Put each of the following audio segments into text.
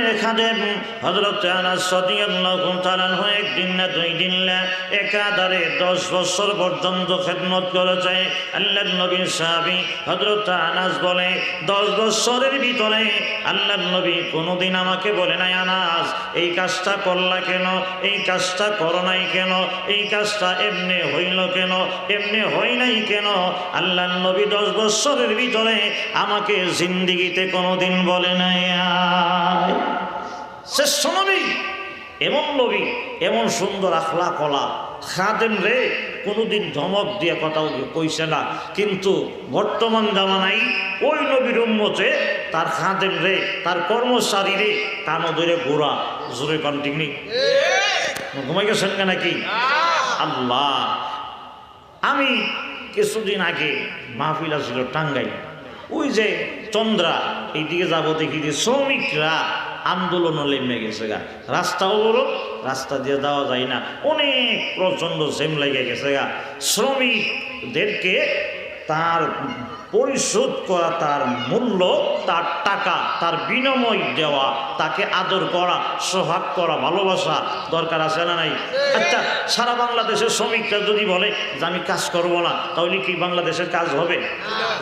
নবীর খাদেম হযরত আনাস রাদিয়াল্লাহু তাআলা একদিন না দুই দিন না একাধারে 10 বছর পর্যন্ত খেদমত করেছে। আল্লাহর নবীর সাহাবী হযরত আনাস বলে 10 বছরের ভিতরে আল্লাহর নবী কোনোদিন আমাকে বলে নাই, আনাস এই কাজটা করলা কেন, এই কাজটা করো নাই কেন, এই কাজটা এমনি হইল কেন, এমনি হয় নাই কেন। আল্লাহর নবী 10 বছরের ভিতরে আমাকে জিন্দেগিতে কোনোদিন বলে নাই। শ্রেষ্ঠ নবী, এমন নবী, এমন সুন্দর আখলাক ওয়ালা খাদেম রে কোনোদিন ধমক দিয়ে কথাও কইছে না। কিন্তু বর্তমান জামানায় ওই নবীর উম্মতে তার খাদেম রে, তার কর্মচারী রে কানো ধরে ঘোরা, জোরে কন্টিনি ঘুমাই গেছেন কেন নাকি? আল্লাহ, আমি কিছুদিন আগে মাহফিল ছিল টাঙ্গাই, ওই যে চন্দ্রা এইদিকে যাবো দেখি যে শ্রমিকরা আন্দোলনও নেমে গেছে গা, রাস্তাও বড়, রাস্তা দিয়ে যাওয়া যায় না, অনেক প্রচণ্ড জ্যাম লেগে গেছে গা। শ্রমিকদেরকে তার পরিশোধ করা, তার মূল্য, তার টাকা, তার বিনিময় দেওয়া, তাকে আদর করা, সোহাগ করা, ভালোবাসা দরকার আছে না নাই? আচ্ছা, সারা বাংলাদেশের শ্রমিকরা যদি বলে যে আমি কাজ করবো না, তাহলে কি বাংলাদেশের কাজ হবে?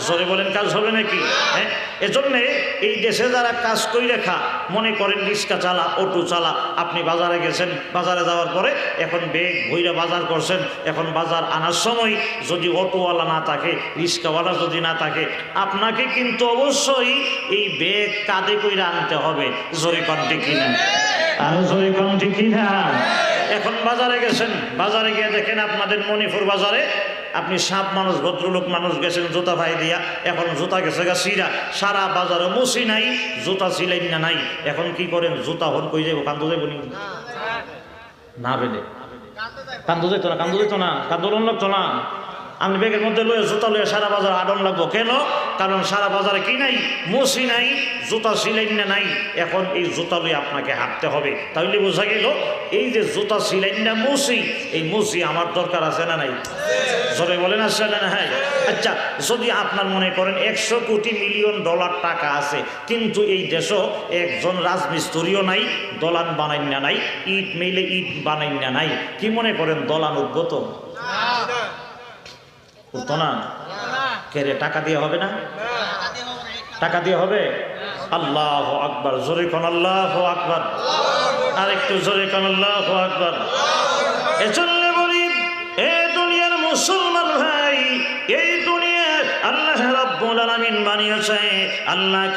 জোরে বলেন, কাজ হবে নাকি? হ্যাঁ, এজন্যে এই দেশে যারা কাজ করে রেখা, মনে করেন রিক্সা চালা, অটো চালা, আপনি বাজারে গেছেন, বাজারে যাওয়ার পরে এখন বেগ ভইরা বাজার করছেন, এখন বাজার আনার সময় যদি অটোওয়ালা না থাকে, রিক্সাওয়ালা যদি না থাকে, আপনাকে কিন্তু অবশ্যই এই বেগ কাঁধে কইরা আনতে হবে। জোরে কণ্ঠে কিনা? আর জোরে কণ্ঠে কিনা? এখন বাজারে গেছেন, বাজারে গিয়ে দেখেন আপনাদের মণিপুর বাজারে আপনি সাপ মানুষ, ভদ্রলোক মানুষ গেছেন জুতা ভাই দিয়া, এখন জুতা গেছে গা সিরা, সারা বাজারে মুসি নাই, জুতা সিলাইন না নাই। এখন কি করেন? জুতা হন কই যাবো? কান্দো যাবো নি? না বেলে কান্দো যেত না, কান্দো যেত না, কান্দোলন লাগতো না। আমি ব্যাগের মধ্যে লয়ে জুতা লয়ে সারা বাজার আডন লাগবো কেন? কারণ সারা বাজারে কি নাই? মুসি নাই, জুতা সিলাইন না নাই। এখন এই জুতা লয়ে আপনাকে হাঁটতে হবে। তাহলে বোঝা গেল এই যে জুতা সিলাইন না মুসি, এই মুসি আমার দরকার আছে না নাই? জোরে বলেন আছে না নাই? আচ্ছা, যদি আপনার মনে করেন 100 কোটি মিলিয়ন ডলার টাকা আছে, কিন্তু এই দেশও একজন রাজমিস্ত্রিও নাই, দলান বানাইন না নাই, ইট মেলে ইট বানাইন না নাই, কি মনে করেন দলান উদ্গত করতো না? কেরে টাকা দিয়ে হবে না? টাকা দিয়ে হবে? আল্লাহু আকবার, জোরে কোন আল্লাহু আকবার, আর একটু জোরে কোন আল্লাহু আকবার। এজন্য বলি, এ দুনিয়ার মুসলমান ভাই, এই দুনিয়া আল্লাহ রাব্বুল আলামিন বানিয়েছে। আল্লাহ